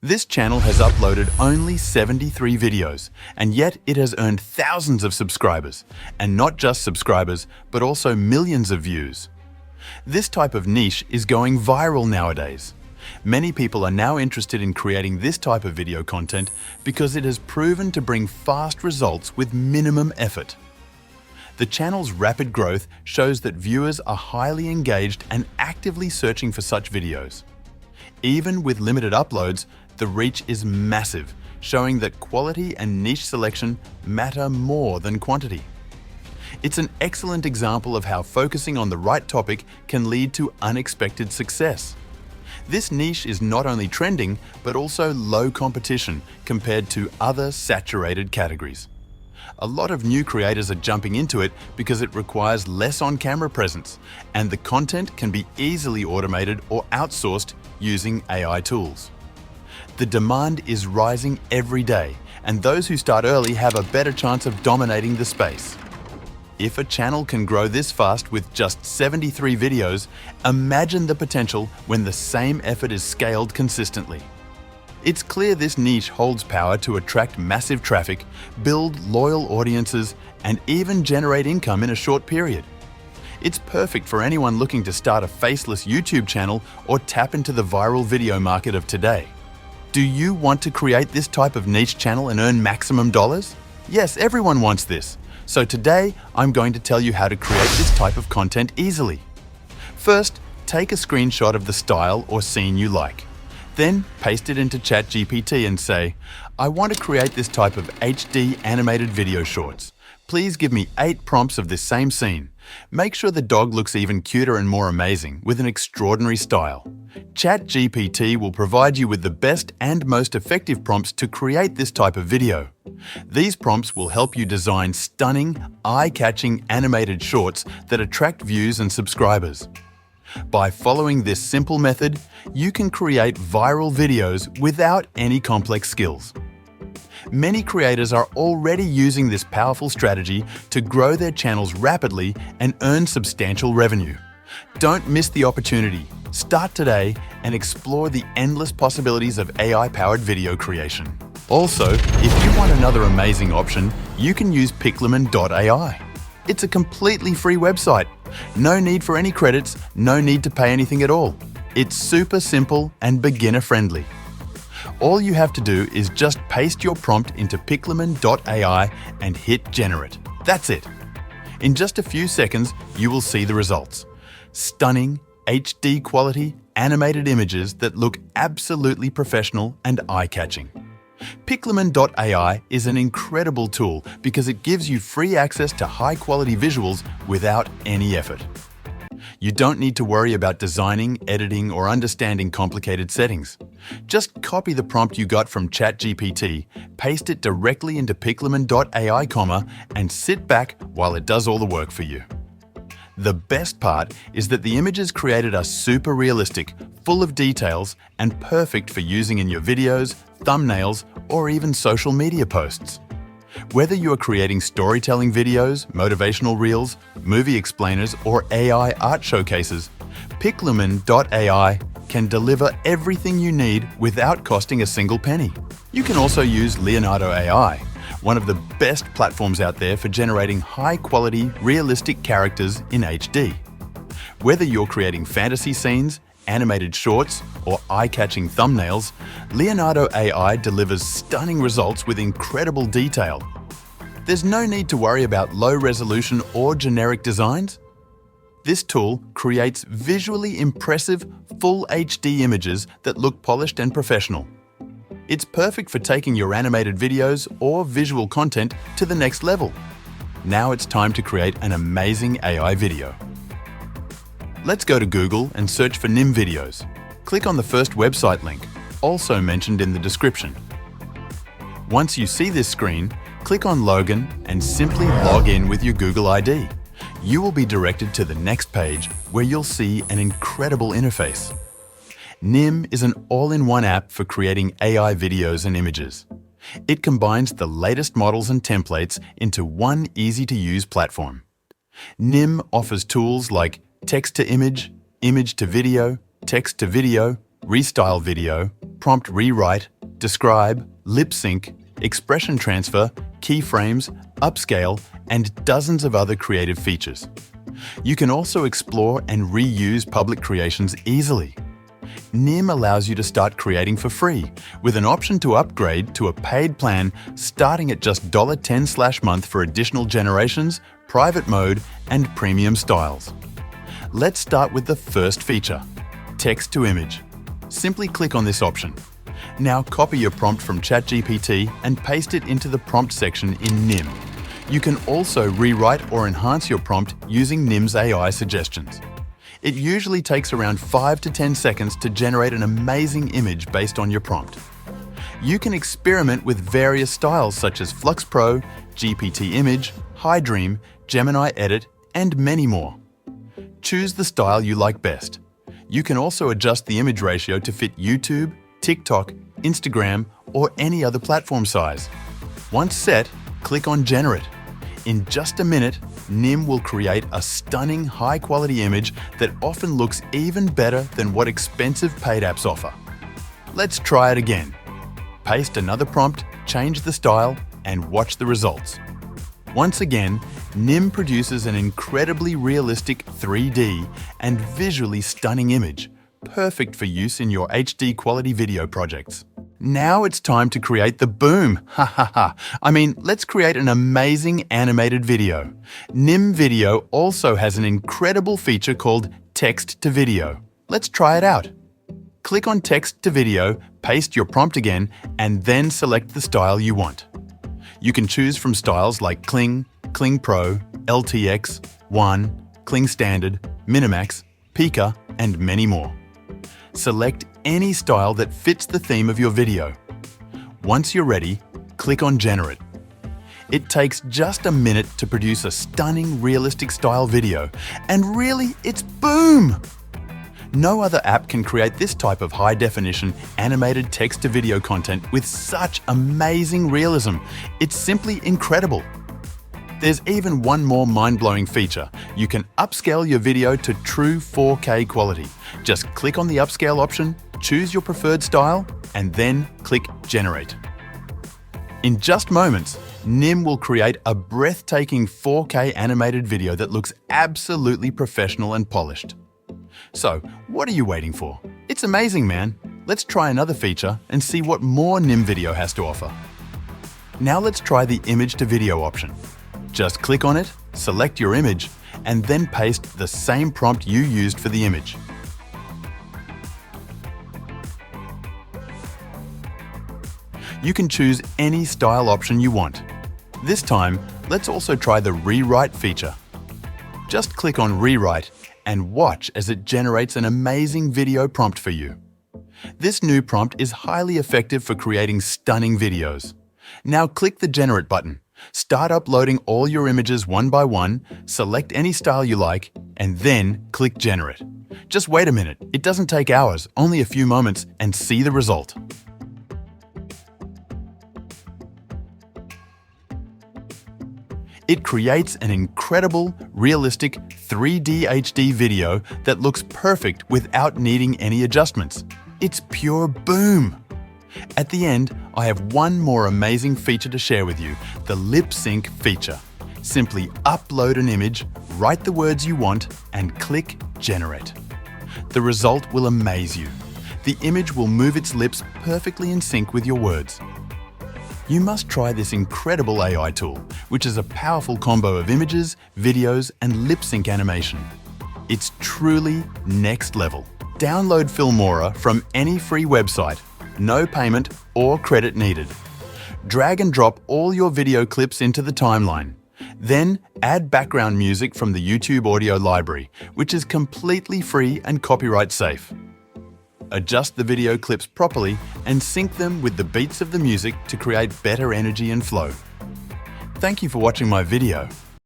This channel has uploaded only 73 videos, and yet it has earned thousands of subscribers, and not just subscribers, but also millions of views. This type of niche is going viral nowadays. Many people are now interested in creating this type of video content because it has proven to bring fast results with minimum effort. The channel's rapid growth shows that viewers are highly engaged and actively searching for such videos. Even with limited uploads, the reach is massive, showing that quality and niche selection matter more than quantity. It's an excellent example of how focusing on the right topic can lead to unexpected success. This niche is not only trending, but also low competition compared to other saturated categories. A lot of new creators are jumping into it because it requires less on-camera presence, and the content can be easily automated or outsourced using AI tools. The demand is rising every day, and those who start early have a better chance of dominating the space. If a channel can grow this fast with just 73 videos, imagine the potential when the same effort is scaled consistently. It's clear this niche holds power to attract massive traffic, build loyal audiences, and even generate income in a short period. It's perfect for anyone looking to start a faceless YouTube channel or tap into the viral video market of today. Do you want to create this type of niche channel and earn maximum dollars? Yes, everyone wants this. So today, I'm going to tell you how to create this type of content easily. First, take a screenshot of the style or scene you like. Then, paste it into ChatGPT and say, I want to create this type of HD animated video shorts. Please give me 8 prompts of this same scene. Make sure the dog looks even cuter and more amazing with an extraordinary style. ChatGPT will provide you with the best and most effective prompts to create this type of video. These prompts will help you design stunning, eye-catching animated shorts that attract views and subscribers. By following this simple method, you can create viral videos without any complex skills. Many creators are already using this powerful strategy to grow their channels rapidly and earn substantial revenue. Don't miss the opportunity. Start today and explore the endless possibilities of AI-powered video creation. Also, if you want another amazing option, you can use Plemenai. It's a completely free website. No need for any credits, no need to pay anything at all. It's super simple and beginner-friendly. All you have to do is just paste your prompt into Plemenai and hit generate. That's it. In just a few seconds, you will see the results. Stunning, HD quality, animated images that look absolutely professional and eye-catching. Plemenai is an incredible tool because it gives you free access to high-quality visuals without any effort. You don't need to worry about designing, editing, or understanding complicated settings. Just copy the prompt you got from ChatGPT, paste it directly into Plemenai, and sit back while it does all the work for you. The best part is that the images created are super realistic, full of details, and perfect for using in your videos, thumbnails, or even social media posts. Whether you are creating storytelling videos, motivational reels, movie explainers, or AI art showcases, Plemenai can deliver everything you need without costing a single penny. You can also use Leonardo AI, one of the best platforms out there for generating high-quality, realistic characters in HD. Whether you're creating fantasy scenes, animated shorts, or eye-catching thumbnails, Leonardo AI delivers stunning results with incredible detail. There's no need to worry about low resolution or generic designs. This tool creates visually impressive, full HD images that look polished and professional. It's perfect for taking your animated videos or visual content to the next level. Now it's time to create an amazing AI video. Let's go to Google and search for NIM videos. Click on the first website link, also mentioned in the description. Once you see this screen, click on Login and simply log in with your Google ID. You will be directed to the next page where you'll see an incredible interface. NIM is an all-in-one app for creating AI videos and images. It combines the latest models and templates into one easy-to-use platform. NIM offers tools like text-to-image, image-to-video, text-to-video, restyle video, prompt rewrite, describe, lip sync, expression transfer, keyframes, upscale, and dozens of other creative features. You can also explore and reuse public creations easily. Nim allows you to start creating for free, with an option to upgrade to a paid plan starting at just $10/month for additional generations, private mode, and premium styles. Let's start with the first feature, text to image. Simply click on this option. Now copy your prompt from ChatGPT and paste it into the prompt section in Nim. You can also rewrite or enhance your prompt using Nim's AI suggestions. It usually takes around 5 to 10 seconds to generate an amazing image based on your prompt. You can experiment with various styles such as Flux Pro, GPT Image, High Dream, Gemini Edit, and many more. Choose the style you like best. You can also adjust the image ratio to fit YouTube, TikTok, Instagram, or any other platform size. Once set, click on Generate. In just a minute, Nim will create a stunning high-quality image that often looks even better than what expensive paid apps offer. Let's try it again. Paste another prompt, change the style, and watch the results. Once again, Nim produces an incredibly realistic 3D and visually stunning image, perfect for use in your HD quality video projects. Now it's time to create the boom. Let's create an amazing animated video. Nim Video also has an incredible feature called text to video. Let's try it out. Click on text to video, paste your prompt again, and then select the style you want. You can choose from styles like Kling, Kling Pro, LTX, One, Kling Standard, Minimax, Pika, and many more. Select any style that fits the theme of your video. Once you're ready, click on Generate. It takes just a minute to produce a stunning, realistic style video, and really, it's boom! No other app can create this type of high-definition, animated text-to-video content with such amazing realism. It's simply incredible. There's even one more mind-blowing feature. You can upscale your video to true 4K quality. Just click on the upscale option, choose your preferred style, and then click Generate. In just moments, Nim will create a breathtaking 4K animated video that looks absolutely professional and polished. So, what are you waiting for? It's amazing, man. Let's try another feature and see what more Nim Video has to offer. Now let's try the image to video option. Just click on it, select your image, and then paste the same prompt you used for the image. You can choose any style option you want. This time, let's also try the rewrite feature. Just click on Rewrite and watch as it generates an amazing video prompt for you. This new prompt is highly effective for creating stunning videos. Now click the Generate button. Start uploading all your images one by one, select any style you like, and then click Generate. Just wait a minute, it doesn't take hours, only a few moments, and see the result. It creates an incredible, realistic 3D HD video that looks perfect without needing any adjustments. It's pure boom! At the end, I have one more amazing feature to share with you, the lip sync feature. Simply upload an image, write the words you want, and click Generate. The result will amaze you. The image will move its lips perfectly in sync with your words. You must try this incredible AI tool, which is a powerful combo of images, videos, and lip sync animation. It's truly next level. Download Filmora from any free website. No payment or credit needed. Drag and drop all your video clips into the timeline. Then add background music from the YouTube audio library, which is completely free and copyright safe. Adjust the video clips properly and sync them with the beats of the music to create better energy and flow. Thank you for watching my video.